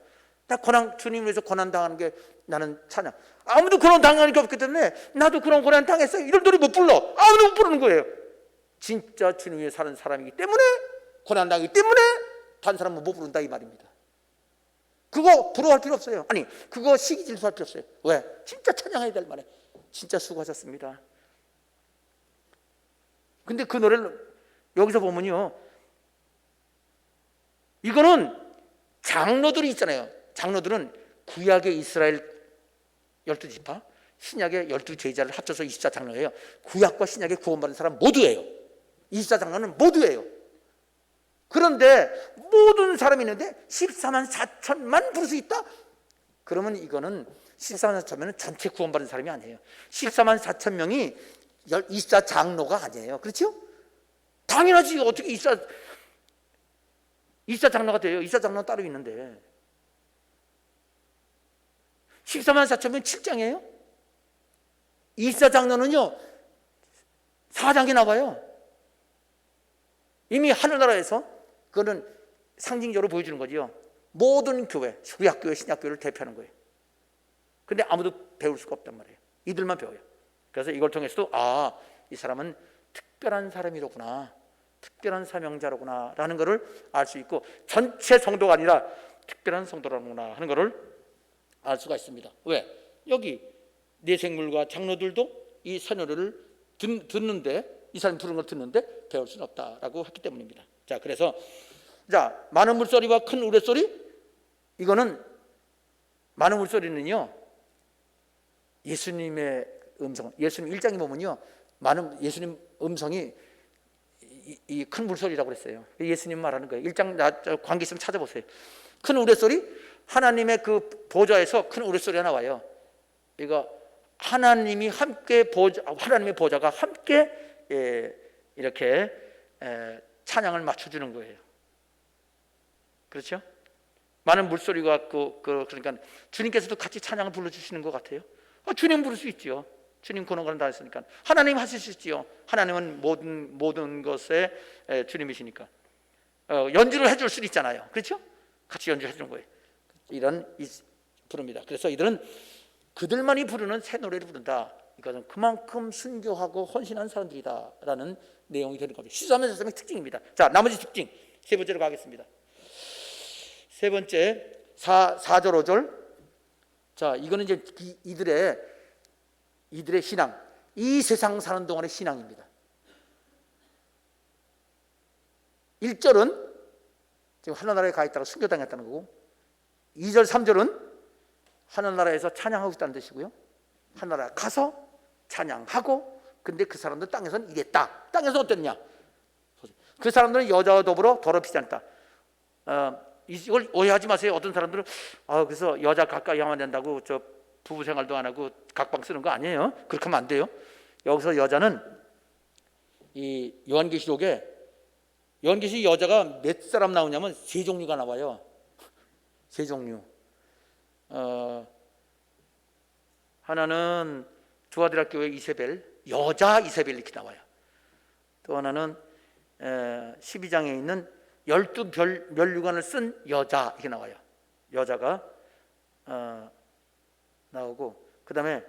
나 고난, 주님을 위해서 고난 당하는 게 나는 찬양. 아무도 고난 당하는 게 없기 때문에 나도 그런 고난 당했어요. 이런 노래 못 불러. 아무도 못 부르는 거예요. 진짜 주님 위해 사는 사람이기 때문에, 고난 당하기 때문에 다른 사람은 못 부른다 이 말입니다. 그거 부러워할 필요 없어요. 아니, 그거 시기 질투할 필요 없어요. 왜? 진짜 찬양해야 될 만해. 진짜 수고하셨습니다. 근데 그 노래를 여기서 보면요, 이거는 장로들이 있잖아요. 장로들은 구약의 이스라엘 12지파, 신약의 12제자를 합쳐서 24장로예요. 구약과 신약의 구원받은 사람 모두예요. 24장로는 모두예요. 그런데 모든 사람이 있는데 14만 4천만 부를 수 있다? 그러면 이거는 14만 4천명은 전체 구원받은 사람이 아니에요. 14만 4천 명이 24장로가 아니에요. 그렇죠? 당연하지. 어떻게 24장로가 돼요? 24장로는 따로 있는데 14만 4천 명 7장이에요? 24장로는요 4장에 나와요. 이미 하늘나라에서 그거는 상징적으로 보여주는 거죠. 모든 교회, 구약교회, 신약교회를 대표하는 거예요. 근데 아무도 배울 수가 없단 말이에요. 이들만 배워요. 그래서 이걸 통해서도 이 사람은 특별한 사람이로구나, 특별한 사명자로구나 라는 것을 알 수 있고, 전체 성도가 아니라 특별한 성도라구나 하는 것을 알 수가 있습니다. 왜? 여기 내생물과 장로들도 이 선율을 듣는데, 이 사람이 부르는 걸 듣는데 배울 수는 없다라고 했기 때문입니다. 자, 그래서 많은 물소리와 큰 우레소리, 이거는 많은 물소리는요 예수님의 음성, 예수님 1장에 보면요 많은 예수님 음성이 이 큰 물소리라고 그랬어요. 예수님 말하는 거예요. 1장 관계 있으면 찾아보세요. 큰 우레소리, 하나님의 그 보좌에서 큰 우레소리가 나와요. 이거 하나님이 함께 하나님의 보좌가 함께 이렇게 찬양을 맞춰주는 거예요. 그렇죠? 많은 물소리가 그러니까 주님께서도 같이 찬양을 불러주시는 것 같아요. 주님 부를 수 있지요. 주님 그런 거는 다 했으니까. 하나님 하실 수 있지요. 하나님은 모든 것에 주님이시니까 연주를 해줄 수 있잖아요. 그렇죠? 같이 연주해 주는 거예요. 이런 부릅니다. 그래서 이들은 그들만이 부르는 새 노래를 부른다. 이것은 그만큼 순교하고 헌신한 사람들이다라는 내용이 되는 겁니다. 13의 사람의 특징입니다. 자, 나머지 특징 세 번째로 가겠습니다. 세 번째 4절 5절. 자, 이거는 이제 이들의 신앙, 이 세상 사는 동안의 신앙입니다. 1절은 지금 하늘나라에 가 있다가 순교당했다는 거고, 2절 3절은 하늘나라에서 찬양하고 있다는 뜻이고요. 하늘나라에 가서 찬양하고, 근데 그 사람들 땅에서는 이랬다. 땅에서 어땠냐? 그 사람들은 여자와 더불어 더럽히지 않다. 이걸 오해하지 마세요. 어떤 사람들은 그래서 여자 가까이 하면 된다고 저 부부 생활도 안 하고 각방 쓰는 거 아니에요. 그렇게 하면 안 돼요. 여기서 여자는 이 요한계시록에 여자가 몇 사람 나오냐면 세 종류가 나와요. 세 종류. 하나는 두아디라 교회 이세벨, 여자 이세벨 이렇게 나와요. 또 하나는 12장에 있는 12 면류관을 쓴 여자 이렇게 나와요. 여자가 나오고, 그 다음에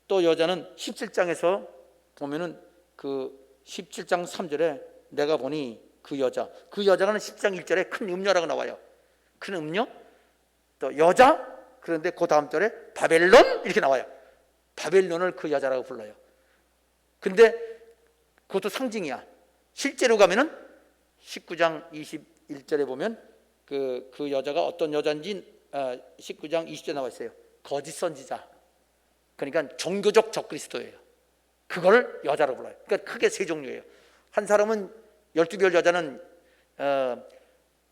또 여자는 17장에서 보면은 그 17장 3절에 내가 보니 그 여자가는 10장 1절에 큰 음녀라고 나와요. 큰 음녀, 또 여자, 그런데 그 다음 절에 바벨론 이렇게 나와요. 바벨론을 그 여자라고 불러요. 근데 그것도 상징이야. 실제로 가면은 19장 21절에 보면 그 여자가 어떤 여자인지 19장 20절에 나와 있어요. 거짓 선지자. 그러니까 종교적 적그리스도예요. 그걸 여자로 불러요. 그러니까 크게 세 종류예요. 한 사람은 12별 여자는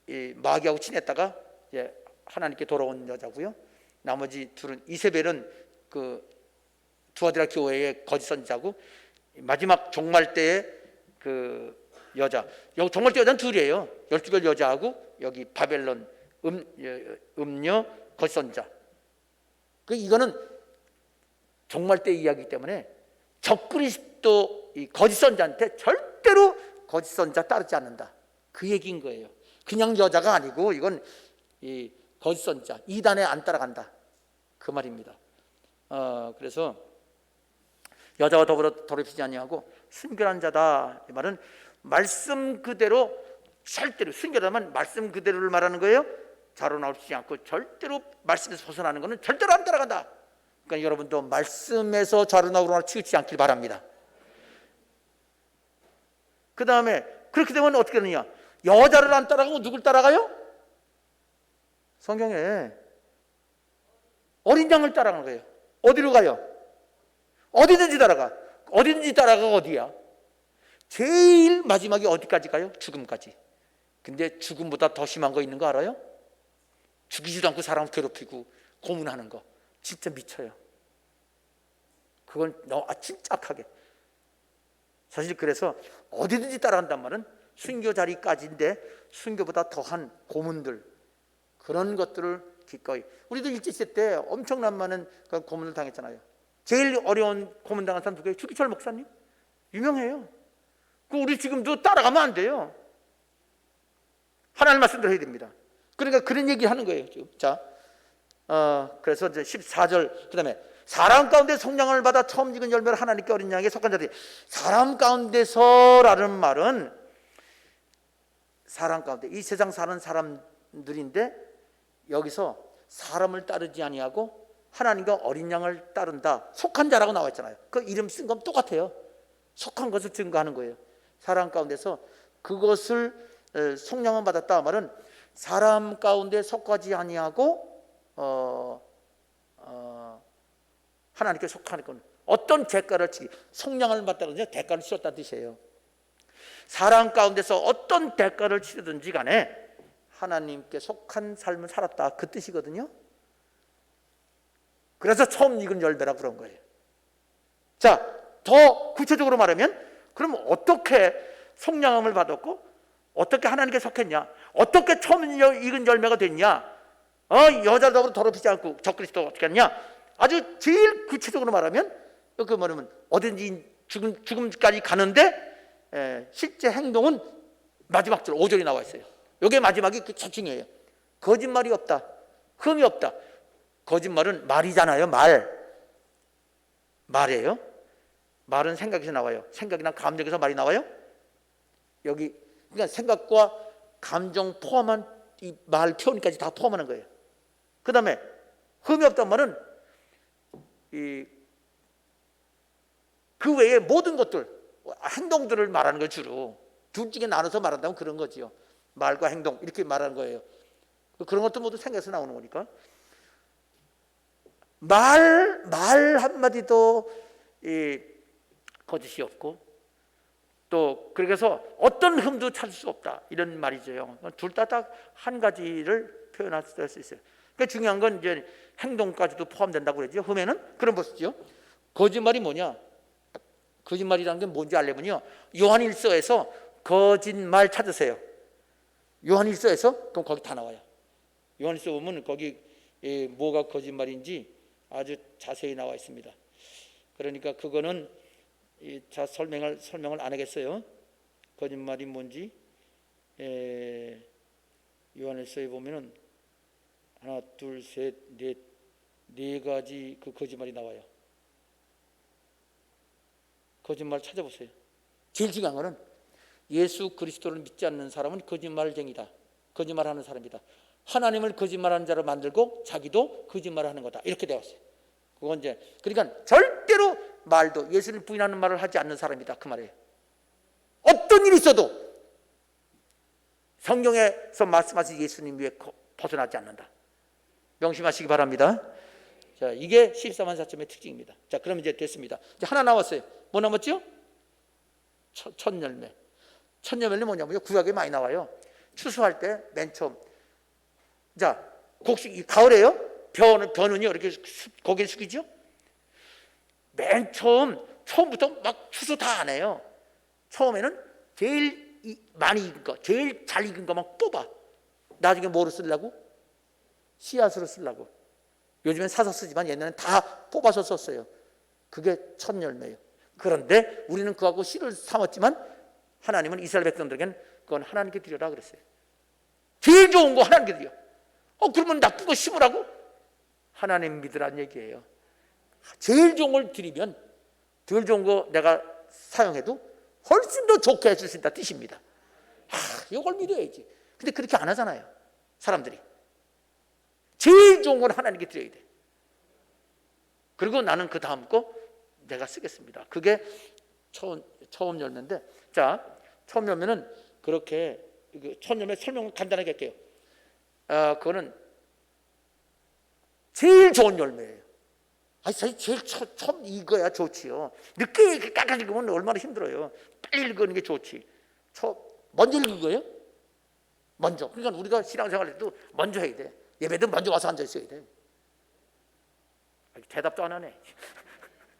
이 마귀하고 친했다가 이제 하나님께 돌아온 여자고요. 나머지 둘은 이세벨은 그 두아디라 교회의 거짓 선지자고, 마지막 종말 때의 그 여자, 여기 종말 때 여자는 둘이에요. 12별 여자하고 여기 바벨론 음녀 거짓 선지자. 이거는 종말 때 이야기이기 때문에 적그리스도 이 거짓 선지자한테 절대로 거짓 선지자 따르지 않는다, 그 얘기인 거예요. 그냥 여자가 아니고 이건 이 거짓 선지자, 이단에 안 따라간다, 그 말입니다. 그래서 여자와 더불어 더럽히지 아니하고 순결한 자다, 이 말은 말씀 그대로, 절대로 순결하면 말씀 그대로를 말하는 거예요. 자로 나오지 않고 절대로 말씀에서 벗어나는 것은 절대로 안 따라간다. 그러니까 여러분도 말씀에서 자로 나오거나 치우치지 않길 바랍니다. 그 다음에 그렇게 되면 어떻게 되느냐, 여자를 안 따라가고 누굴 따라가요? 성경에 어린 양을 따라가는 거예요. 어디로 가요? 어디든지 따라가. 어디든지 따라가가 어디야? 제일 마지막에 어디까지 가요? 죽음까지. 근데 죽음보다 더 심한 거 있는 거 알아요? 죽이지도 않고 사람 괴롭히고 고문하는 거. 진짜 미쳐요. 그건 너무 진짜 악하게. 사실 그래서 어디든지 따라간단 말은 순교 자리까지인데 순교보다 더한 고문들, 그런 것들을 기꺼이. 우리도 일제시대 때 엄청난 많은 고문을 당했잖아요. 제일 어려운 고문 당한 사람 누구예요? 주기철 목사님. 유명해요. 우리 지금도 따라가면 안 돼요. 하나님 말씀대로 해야 됩니다. 그러니까 그런 얘기 하는 거예요. 자, 그래서 이제 14절, 그 다음에 사람 가운데 성령을 받아 처음 익은 열매를 하나님께 어린 양에게 속한 자들이. 사람 가운데서라는 말은 사람 가운데, 이 세상 사는 사람들인데 여기서 사람을 따르지 아니하고 하나님과 어린 양을 따른다, 속한 자라고 나와 있잖아요. 그 이름 쓴 건 똑같아요. 속한 것을 증거하는 거예요. 사람 가운데서 그것을 성령을 받았다 말은 사람 가운데 속하지 아니하고 하나님께 속하는 건 어떤 대가를 치기, 성령을 받다는 건 대가를 치렀다는 뜻이에요. 사람 가운데서 어떤 대가를 치르든지 간에 하나님께 속한 삶을 살았다, 그 뜻이거든요. 그래서 처음 익은 열매라고 그런 거예요. 자, 더 구체적으로 말하면 그럼 어떻게 성령함을 받았고 어떻게 하나님께 속했냐, 어떻게 처음 익은 열매가 됐냐, 여자더불어 더럽히지 않고 적그리스도가 어떻게 했냐, 아주 제일 구체적으로 말하면 그 뭐냐면 어딘지 죽음까지 가는데 실제 행동은 마지막 절 5절이 나와 있어요. 이게 마지막이 그 중요해요. 거짓말이 없다, 흠이 없다. 거짓말은 말이잖아요. 말이에요. 말은 생각에서 나와요. 생각이나 감정에서 말이 나와요. 여기 그러니까 생각과 감정 포함한 이 말 표현까지 다 포함하는 거예요. 그 다음에 흠이 없단 말은 그 외에 모든 것들, 행동들을 말하는 걸 주로 둘 중에 나눠서 말한다면 그런 거지요. 말과 행동 이렇게 말하는 거예요. 그런 것도 모두 생각에서 나오는 거니까 말 한마디도 거짓이 없고, 또 그래서 어떤 흠도 찾을 수 없다, 이런 말이죠. 둘 다 한 가지를 표현할 수 있어요. 그러니까 중요한 건 이제 행동까지도 포함된다고 그러죠. 흠에는 그런 것이죠. 거짓말이 뭐냐? 거짓말이라는 게 뭔지 알려면요, 요한일서에서 거짓말 찾으세요. 요한일서에서 그럼 거기 다 나와요. 요한일서 보면 거기 뭐가 거짓말인지 아주 자세히 나와 있습니다. 그러니까 그거는 설명을 안 하겠어요. 거짓말이 뭔지 요한일서에 보면은 하나, 둘, 셋, 네 가지 그 거짓말이 나와요. 거짓말 찾아보세요. 제일 중요한 거는 예수 그리스도를 믿지 않는 사람은 거짓말쟁이다. 거짓말하는 사람이다. 하나님을 거짓말하는 자로 만들고 자기도 거짓말하는 거다. 이렇게 되어 있어요. 그건 이제 그러니까 절대로 말도 예수를 부인하는 말을 하지 않는 사람이다. 그 말이에요. 어떤 일이 있어도 성경에서 말씀하신 예수님 위에 벗어나지 않는다. 명심하시기 바랍니다. 자, 이게 14만 4천의 특징입니다. 자, 그럼 이제 됐습니다. 이제 하나 남았어요. 뭐 남았죠? 첫 열매. 첫 열매는 뭐냐면요. 구약에 많이 나와요. 추수할 때 맨 처음. 자, 곡식 가을에요. 벼는요 이렇게 고개를 숙이죠. 맨 처음부터 막 추수 다 안 해요. 처음에는 제일 많이 익은 거, 제일 잘 익은 거만 뽑아. 나중에 뭐로 쓰려고? 씨앗으로 쓰려고. 요즘엔 사서 쓰지만 옛날에는 다 뽑아서 썼어요. 그게 첫 열매예요. 그런데 우리는 그하고 씨를 삼았지만 하나님은 이스라엘 백성들에게는 그건 하나님께 드려라 그랬어요. 제일 좋은 거 하나님께 드려. 그러면 나쁜 거 심으라고? 하나님 믿으란 얘기예요. 제일 좋은 걸 드리면 덜 좋은 거 내가 사용해도 훨씬 더 좋게 해줄 수 있다 뜻입니다. 이걸 믿어야지. 근데 그렇게 안 하잖아요. 사람들이. 제일 좋은 건 하나님께 드려야 돼. 그리고 나는 그 다음 거 내가 쓰겠습니다. 그게 처음 열매인데, 자, 처음 열매는 그렇게 처음 열매 설명을 간단하게 할게요. 그거는 제일 좋은 열매예요. 사실 제일 처음 익어야 좋지요. 늦게 이렇게 깎아 읽으면 얼마나 힘들어요. 빨리 읽는 게 좋지. 먼저 읽은 거예요? 먼저. 그러니까 우리가 신앙생활 해도 먼저 해야 돼. 예배도 먼저 와서 앉아 있어야 돼. 대답도 안 하네.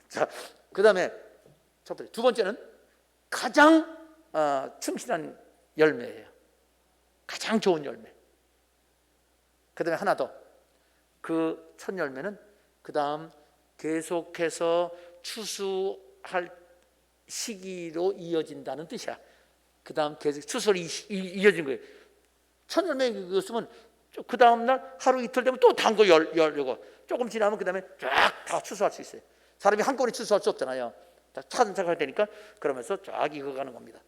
자, 그 다음에 첫 번째. 두 번째는 가장 충실한 열매예요. 가장 좋은 열매. 그 다음에 하나 더. 그 첫 열매는 그 다음 계속해서 추수할 시기로 이어진다는 뜻이야. 그 다음 계속 추수로 이어진 거예요. 첫 열매 그거 쓰면 그 다음 날 하루 이틀 되면 또 다른 거 열려고 조금 지나면 그 다음에 쫙 다 추수할 수 있어요. 사람이 한꺼번에 추수할 수 없잖아요. 다 차근차근 할 테니까 그러면서 쫙 익어가는 겁니다.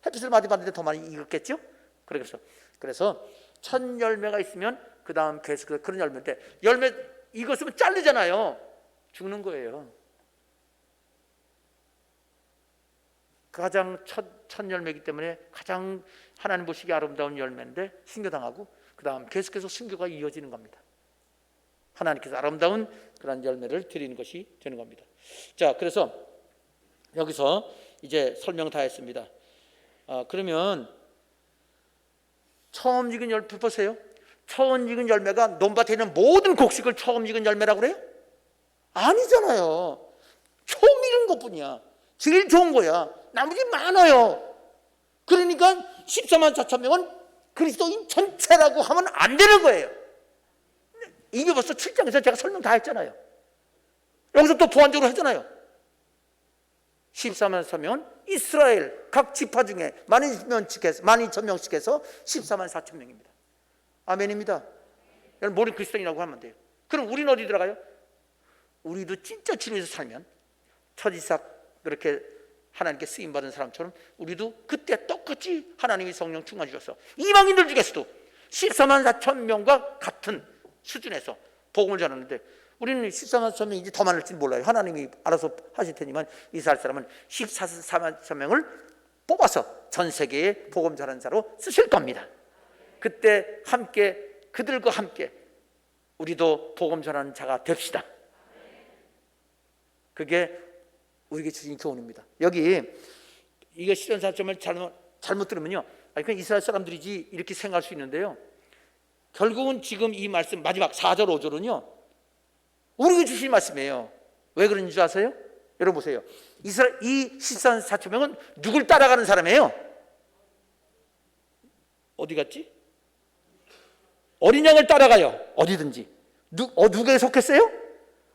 햇빛을 많이 받는데 더 많이 익었겠죠? 그래서 첫 열매가 있으면 그 다음 계속 그런 열매인데 열매 익었으면 잘리잖아요. 죽는 거예요. 가장 첫 열매이기 때문에 가장 하나님 보시기 아름다운 열매인데 순교당하고 그 다음 계속해서 순교가 이어지는 겁니다. 하나님께서 아름다운 그런 열매를 드리는 것이 되는 겁니다. 자, 그래서 여기서 이제 설명 다 했습니다. 그러면 처음 익은 열매 보세요. 처음 익은 열매가 논밭에 있는 모든 곡식을 처음 익은 열매라고 그래요? 아니잖아요. 처음 익은 것뿐이야. 제일 좋은 거야. 나머지 많아요. 그러니까 14만 4천 명은 그리스도인 전체라고 하면 안 되는 거예요. 이게 벌써 7장에서 제가 설명 다 했잖아요. 여기서 또 보완적으로 했잖아요. 14만 4천 명은 이스라엘 각 지파 중에 12,000명씩 해서 14만 4천 명입니다. 아멘입니다. 여러분 모든 그리스도인이라고 하면 돼요. 그럼 우리는 어디 들어가요? 우리도 진짜 진리에서 살면 첫 이삭 그렇게 하나님께 쓰임받은 사람처럼 우리도 그때 똑같이 하나님의 성령 충만 주셔서 이방인들 중에서도 14만 4천 명과 같은 수준에서 복음을 전하는데 우리는 14만 4천 명인지 더 많을지는 몰라요. 하나님이 알아서 하실 테니만 이스라엘 사람은 14만 4천 명을 뽑아서 전 세계에 복음 전하는 자로 쓰실 겁니다. 그때 함께 그들과 함께 우리도 복음 전하는 자가 됩시다. 그게 우리에게 주신 교훈입니다. 여기 이게 실현 사점을 잘못 들으면요, 그냥 이스라엘 사람들이지 이렇게 생각할 수 있는데요. 결국은 지금 이 말씀 마지막 4절 5절은요 우리에게 주신 말씀이에요. 왜 그런지 줄 아세요? 여러분 보세요. 이스라엘 이 14만 4천 명은 누굴 따라가는 사람이에요? 어디 갔지? 어린 양을 따라가요. 어디든지. 누구에 속했어요?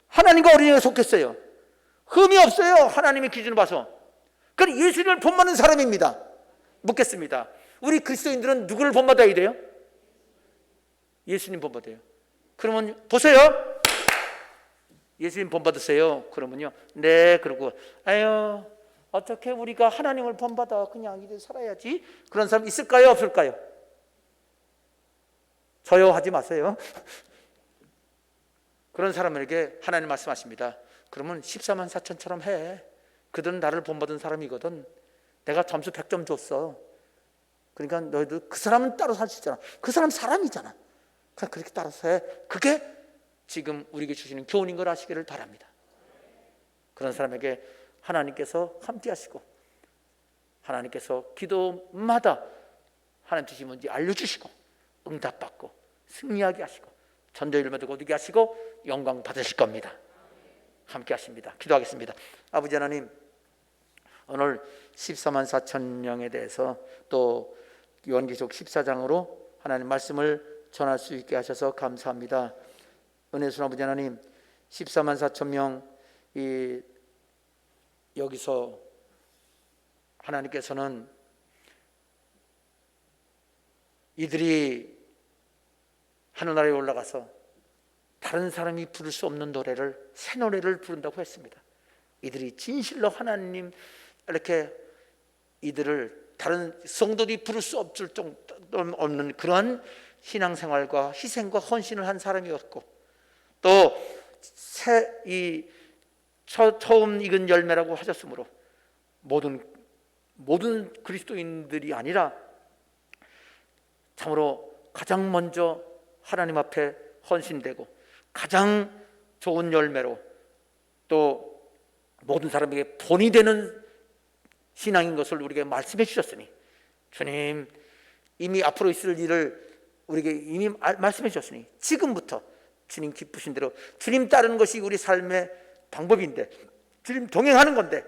하나님과 어린 양에 속했어요. 흠이 없어요. 하나님의 기준을 봐서. 그러니까 예수님을 본받는 사람입니다. 묻겠습니다. 우리 그리스도인들은 누구를 본받아야 돼요? 예수님 본받아요. 그러면 보세요. 예수님 본받으세요. 그러면요, 네, 그러고 아유, 어떻게 우리가 하나님을 본받아 그냥 이렇게 살아야지, 그런 사람 있을까요, 없을까요? 저요 하지 마세요. 그런 사람에게 하나님 말씀하십니다. 그러면 14만 4천처럼 해. 그들은 나를 본받은 사람이거든. 내가 점수 100점 줬어. 그러니까 너희들, 그 사람은 따로 살 수 있잖아. 그 사람 사람이잖아. 그냥 그렇게 따라서 해. 그게 지금 우리에게 주시는 교훈인 걸 아시기를 바랍니다. 그런 사람에게 하나님께서 함께 하시고, 하나님께서 기도마다 하나님 뜻이 뭔지 알려주시고, 응답받고 승리하게 하시고, 전도일마다 거두게 하시고 영광 받으실 겁니다. 함께 하십니다. 기도하겠습니다. 아버지 하나님, 오늘 14만 4천 명에 대해서 또 요한계시록 14장으로 하나님 말씀을 전할 수 있게 하셔서 감사합니다. 은혜스러운 아버지 하나님, 14만 4천 명 여기서 하나님께서는 이들이 하늘나라에 올라가서 다른 사람이 부를 수 없는 노래를, 새 노래를 부른다고 했습니다. 이들이 진실로 하나님, 이렇게 이들을 다른 성도들이 부를 수 없는 그러한 신앙생활과 희생과 헌신을 한 사람이었고, 또 처음 익은 열매라고 하셨으므로 모든 그리스도인들이 아니라 참으로 가장 먼저 하나님 앞에 헌신되고 가장 좋은 열매로 또 모든 사람에게 본이 되는 신앙인 것을 우리에게 말씀해 주셨으니, 주님, 이미 앞으로 있을 일을 우리에게 이미 말씀해 주셨으니 지금부터 주님 기쁘신 대로 주님 따르는 것이 우리 삶의 방법인데, 주님 동행하는 건데,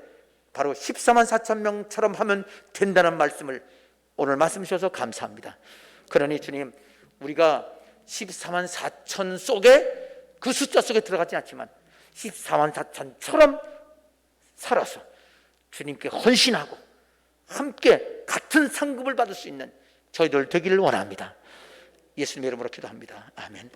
바로 14만 4천 명처럼 하면 된다는 말씀을 오늘 말씀 주셔서 감사합니다. 그러니 주님, 우리가 14만 4천 속에, 그 숫자 속에 들어가지 않지만 14만 4천처럼 살아서 주님께 헌신하고 함께 같은 상급을 받을 수 있는 저희들 되기를 원합니다. 예수님의 이름으로 기도합니다. 아멘.